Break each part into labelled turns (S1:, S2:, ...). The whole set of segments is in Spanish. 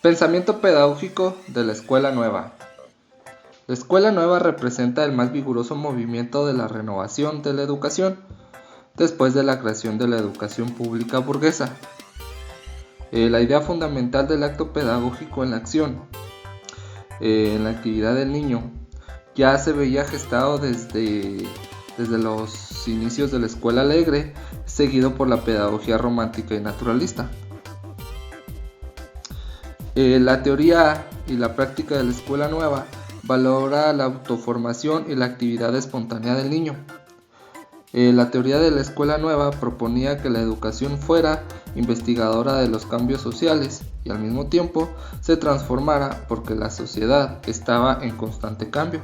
S1: Pensamiento pedagógico de la escuela nueva. La escuela nueva representa el más vigoroso movimiento de la renovación de la educación después de la creación de la educación pública burguesa. La idea fundamental del acto pedagógico en la acción, en la actividad del niño, ya se veía gestado desde los inicios de la escuela alegre, seguido por la pedagogía romántica y naturalista. La teoría y la práctica de la escuela nueva valora la autoformación y la actividad espontánea del niño. La teoría de la escuela nueva proponía que la educación fuera investigadora de los cambios sociales y al mismo tiempo se transformara porque la sociedad estaba en constante cambio.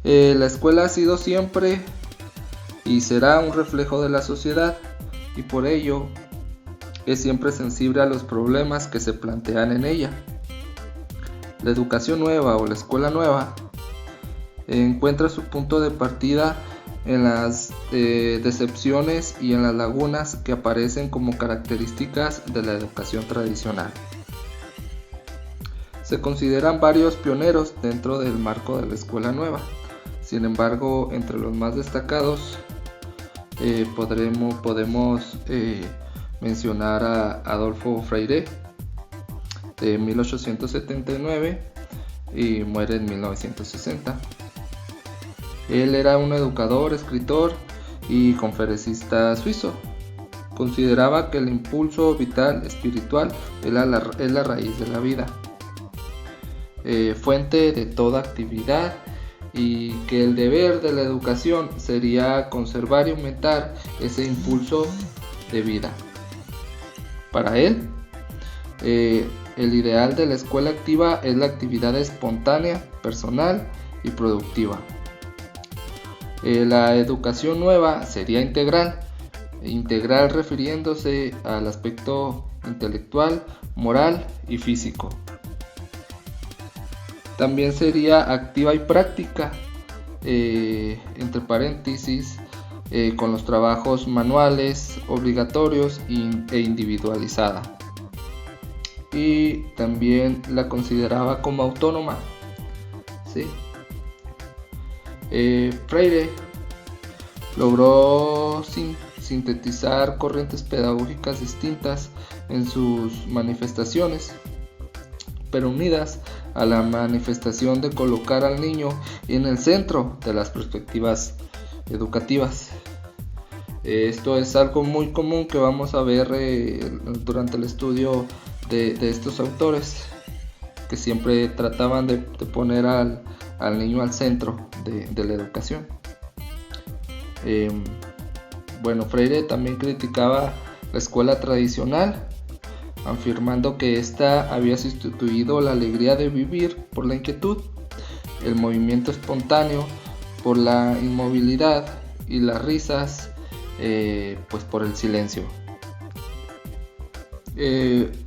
S1: La escuela ha sido siempre y será un reflejo de la sociedad y por ello es siempre sensible a los problemas que se plantean en ella. La educación nueva o la escuela nueva encuentra su punto de partida en las decepciones y en las lagunas que aparecen como características de la educación tradicional. Se consideran varios pioneros dentro del marco de la escuela nueva. Sin embargo, entre los más destacados podemos mencionar a Adolfo Freire, de 1879 y muere en 1960. Él era un educador, escritor y conferencista suizo. Consideraba que el impulso vital espiritual es la raíz de la vida, fuente de toda actividad, y que el deber de la educación sería conservar y aumentar ese impulso de vida. Para él, el ideal de la escuela activa es la actividad espontánea, personal y productiva. La educación nueva sería integral refiriéndose al aspecto intelectual, moral y físico. También sería activa y práctica, entre paréntesis, con los trabajos manuales, obligatorios e individualizada. Y también la consideraba como autónoma. ¿Sí? Freire logró sintetizar corrientes pedagógicas distintas en sus manifestaciones, pero unidas a la manifestación de colocar al niño en el centro de las perspectivas educativas. Esto es algo muy común que vamos a ver durante el estudio de estos autores, que siempre trataban de poner al niño al centro de la educación. Freire también criticaba la escuela tradicional, afirmando que ésta había sustituido la alegría de vivir por la inquietud, el movimiento espontáneo por la inmovilidad y las risas por el silencio.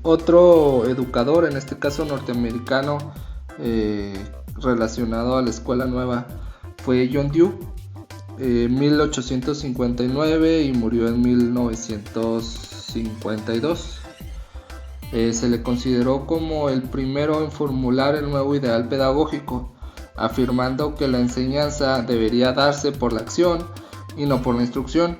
S1: Otro educador, en este caso norteamericano, relacionado a la escuela nueva fue John Dewey, 1859 y murió en 1952. Se le consideró como el primero en formular el nuevo ideal pedagógico, afirmando que la enseñanza debería darse por la acción y no por la instrucción.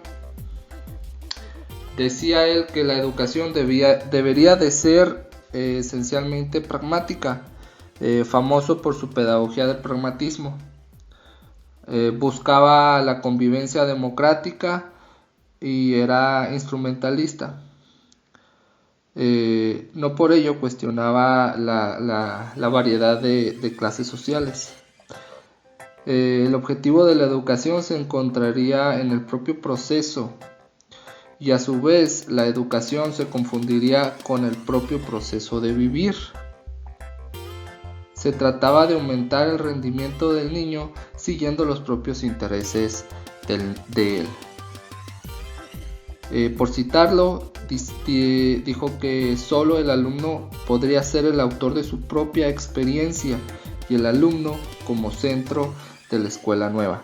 S1: Decía él que la educación debería de ser esencialmente pragmática, famoso por su pedagogía del pragmatismo. Buscaba la convivencia democrática y era instrumentalista. No por ello cuestionaba la variedad de clases sociales. El objetivo de la educación se encontraría en el propio proceso, y a su vez la educación se confundiría con el propio proceso de vivir. Se trataba de aumentar el rendimiento del niño siguiendo los propios intereses de él. Por citarlo, dijo que solo el alumno podría ser el autor de su propia experiencia y el alumno como centro de la escuela nueva.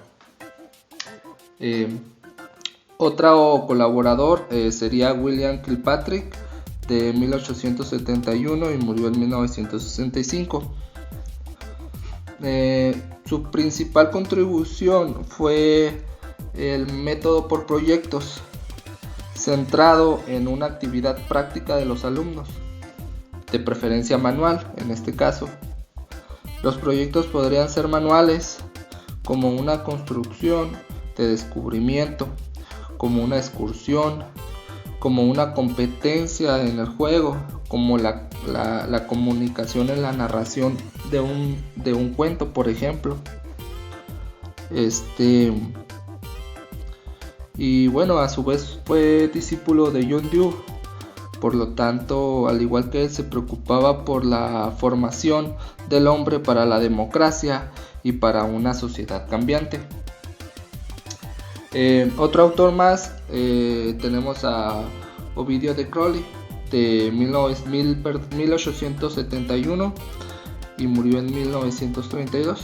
S1: Otro colaborador sería William Kilpatrick, de 1871 y murió en 1965. Su principal contribución fue el método por proyectos, centrado en una actividad práctica de los alumnos, de preferencia manual en este caso. Los proyectos podrían ser manuales, como una construcción de descubrimiento, como una excursión, como una competencia en el juego, como la comunicación en la narración de un cuento, por ejemplo. Y bueno, a su vez fue discípulo de John Dewey. Por lo tanto, al igual que él, se preocupaba por la formación del hombre para la democracia y para una sociedad cambiante. Otro autor más, tenemos a Ovidio de Crowley, de 1871 y murió en 1932.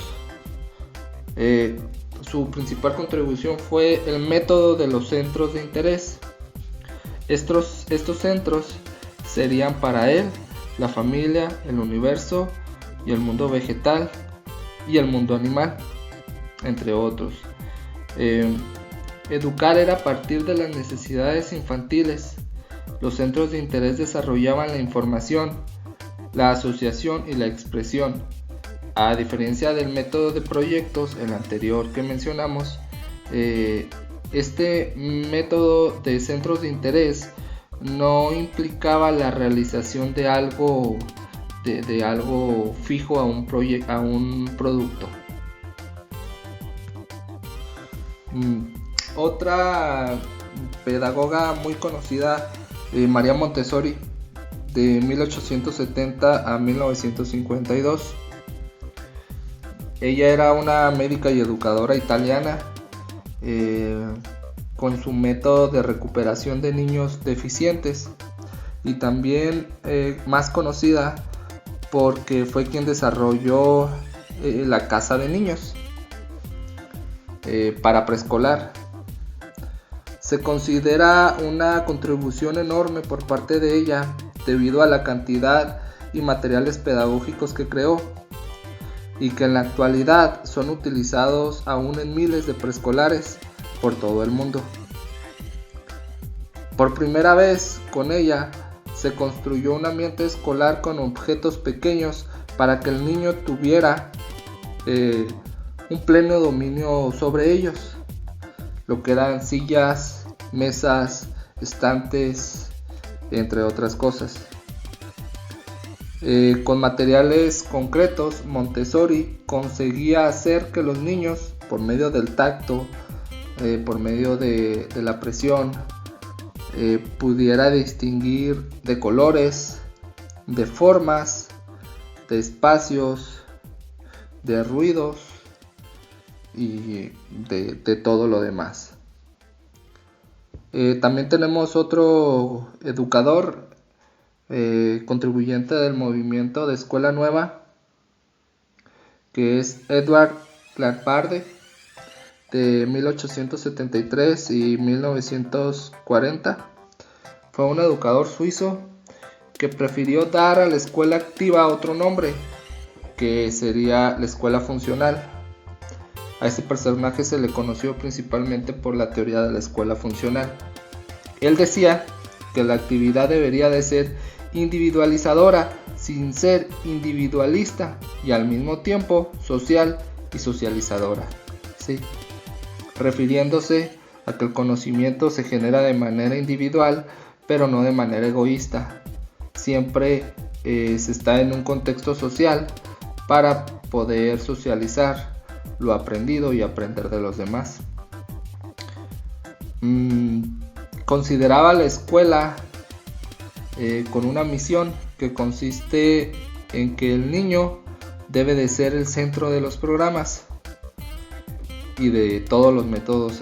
S1: Su principal contribución fue el método de los centros de interés. Estos centros serían para él la familia, el universo y el mundo vegetal y el mundo animal, entre otros. Educar era a partir de las necesidades infantiles. Los centros de interés desarrollaban la información, la asociación y la expresión. A diferencia del método de proyectos, el anterior que mencionamos, este método de centros de interés no implicaba la realización de algo, de algo fijo a un producto. Otra pedagoga muy conocida, María Montessori, de 1870 a 1952. Ella era una médica y educadora italiana, con su método de recuperación de niños deficientes, y también más conocida porque fue quien desarrolló la casa de niños para preescolar. Se considera una contribución enorme por parte de ella debido a la cantidad y materiales pedagógicos que creó, y que en la actualidad son utilizados aún en miles de preescolares por todo el mundo. Por primera vez, con ella se construyó un ambiente escolar con objetos pequeños para que el niño tuviera un pleno dominio sobre ellos, lo que eran sillas, mesas, estantes, entre otras cosas. Con materiales concretos, Montessori conseguía hacer que los niños, por medio del tacto, por medio de la presión, pudiera distinguir de colores, de formas, de espacios, de ruidos y de todo lo demás. También tenemos otro educador, contribuyente del movimiento de Escuela Nueva, que es Edward Claparede, de 1873 y 1940. Fue un educador suizo que prefirió dar a la escuela activa otro nombre, que sería la escuela funcional. A este personaje se le conoció principalmente por la teoría de la escuela funcional. Él decía que la actividad debería de ser individualizadora sin ser individualista, y al mismo tiempo social y socializadora, ¿sí? Refiriéndose a que el conocimiento se genera de manera individual, pero no de manera egoísta. Siempre se está en un contexto social para poder socializar lo aprendido y aprender de los demás. Consideraba la escuela con una misión que consiste en que el niño debe de ser el centro de los programas y de todos los métodos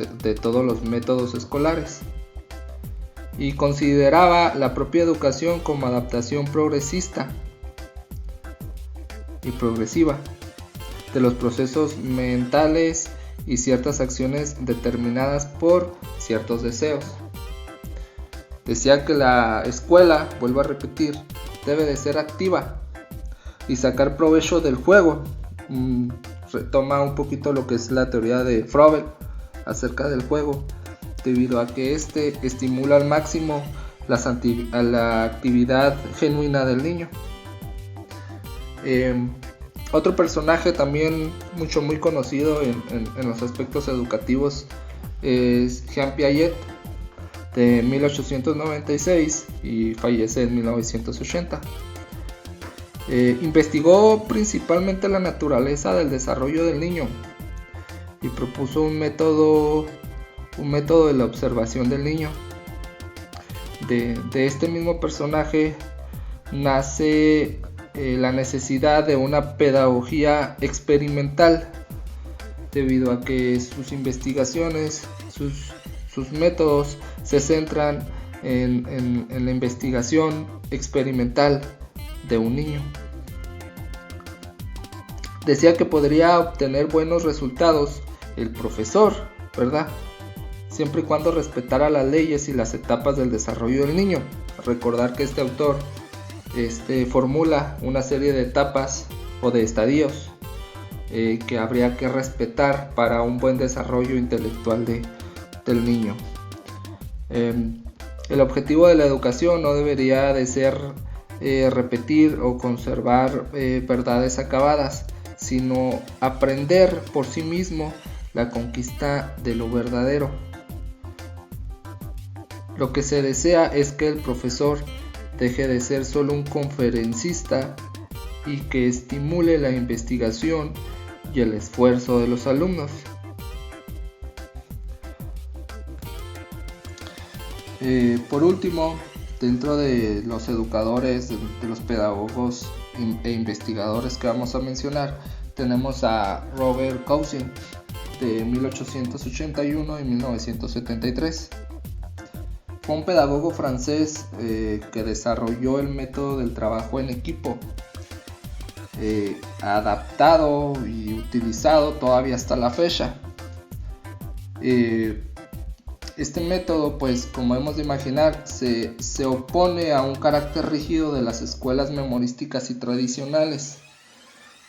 S1: escolares, y consideraba la propia educación como adaptación progresista y progresiva de los procesos mentales y ciertas acciones determinadas por ciertos deseos. Decía que la escuela, vuelvo a repetir, debe de ser activa y sacar provecho del juego. Retoma un poquito lo que es la teoría de Froebel acerca del juego, debido a que este estimula al máximo la actividad genuina del niño. Otro personaje también muy conocido en los aspectos educativos es Jean Piaget, de 1896 y fallece en 1980. Investigó principalmente la naturaleza del desarrollo del niño y propuso un método de la observación del niño. De este mismo personaje nace la necesidad de una pedagogía experimental, debido a que sus investigaciones, sus métodos se centran en la investigación experimental de un niño. Decía que podría obtener buenos resultados el profesor, ¿verdad? Siempre y cuando respetara las leyes y las etapas del desarrollo del niño. Recordar que este autor formula una serie de etapas o de estadios que habría que respetar para un buen desarrollo intelectual del niño. El objetivo de la educación no debería de ser repetir o conservar verdades acabadas, sino aprender por sí mismo la conquista de lo verdadero. Lo que se desea es que el profesor deje de ser solo un conferencista y que estimule la investigación y el esfuerzo de los alumnos. Por último, dentro de los educadores, de los pedagogos e investigadores que vamos a mencionar, tenemos a Robert Cousin, de 1881 y 1973. Fue un pedagogo francés que desarrolló el método del trabajo en equipo, adaptado y utilizado todavía hasta la fecha. Este método, pues como hemos de imaginar, se opone a un carácter rígido de las escuelas memorísticas y tradicionales,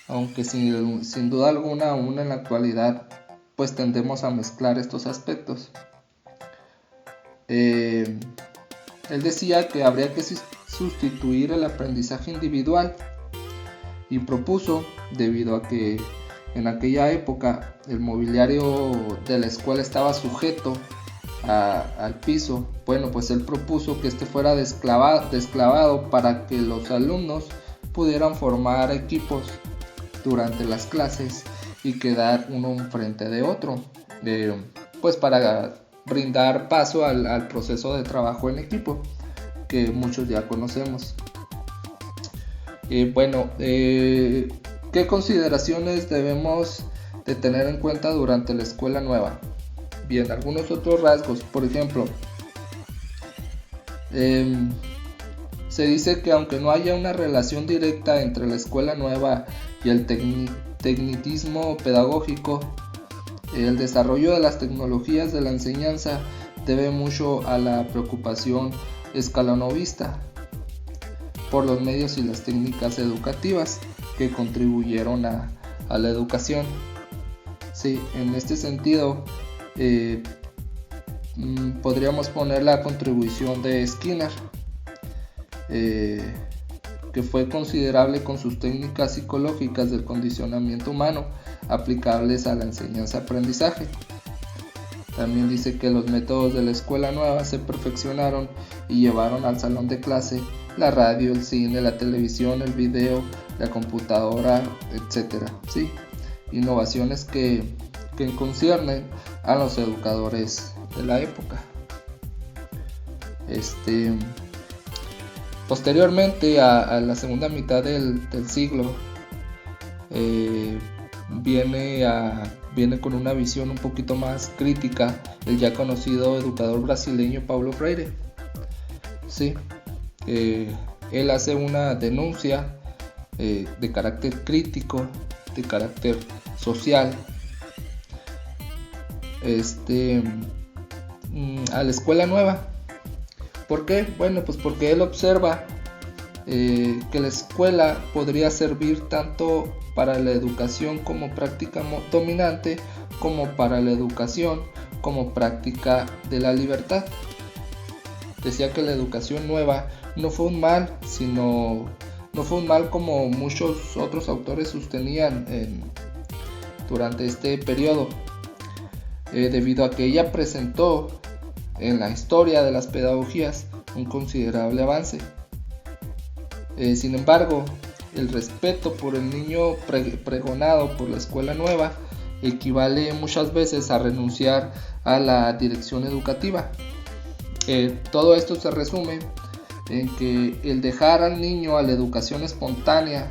S1: aunque sin duda alguna aún en la actualidad pues tendemos a mezclar estos aspectos. Él decía que habría que sustituir el aprendizaje individual y propuso, debido a que en aquella época el mobiliario de la escuela estaba sujeto al piso, bueno, pues él propuso que este fuera desclavado para que los alumnos pudieran formar equipos durante las clases y quedar uno enfrente de otro, pues para brindar paso al proceso de trabajo en equipo que muchos ya conocemos. ¿Qué consideraciones debemos de tener en cuenta durante la escuela nueva? Bien, algunos otros rasgos, por ejemplo, se dice que aunque no haya una relación directa entre la escuela nueva y el tecnicismo pedagógico, el desarrollo de las tecnologías de la enseñanza debe mucho a la preocupación escalonovista por los medios y las técnicas educativas que contribuyeron a la educación. Sí, en este sentido podríamos poner la contribución de Skinner, que fue considerable con sus técnicas psicológicas del condicionamiento humano aplicables a la enseñanza-aprendizaje. También dice que los métodos de la escuela nueva se perfeccionaron y llevaron al salón de clase la radio, el cine, la televisión, el video, la computadora, etc. ¿Sí? Innovaciones que conciernen a los educadores de la época. Posteriormente a la segunda mitad del siglo viene con una visión un poquito más crítica el ya conocido educador brasileño Paulo Freire. Sí, él hace una denuncia de carácter crítico, de carácter social, a la escuela nueva, ¿Por qué? Bueno, pues porque él observa que la escuela podría servir tanto para la educación como práctica dominante, como para la educación como práctica de la libertad. Decía que la educación nueva no fue un mal, no fue un mal como muchos otros autores sostenían durante este periodo, debido a que ella presentó en la historia de las pedagogías un considerable avance. Sin embargo, el respeto por el niño pregonado por la escuela nueva equivale muchas veces a renunciar a la dirección educativa. Todo esto se resume en que el dejar al niño a la educación espontánea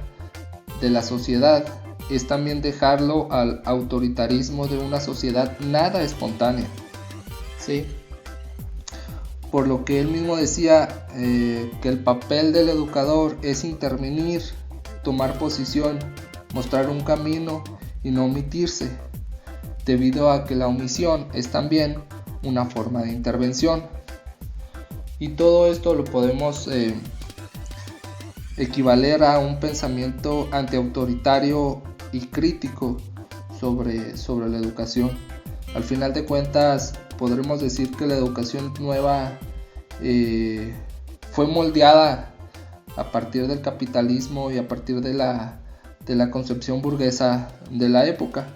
S1: de la sociedad es también dejarlo al autoritarismo de una sociedad nada espontánea, ¿sí? Por lo que él mismo decía que el papel del educador es intervenir, tomar posición, mostrar un camino y no omitirse, debido a que la omisión es también una forma de intervención. Y todo esto lo podemos equivaler a un pensamiento antiautoritario y crítico sobre la educación. Al final de cuentas, podremos decir que la educación nueva fue moldeada a partir del capitalismo y a partir de la concepción burguesa de la época.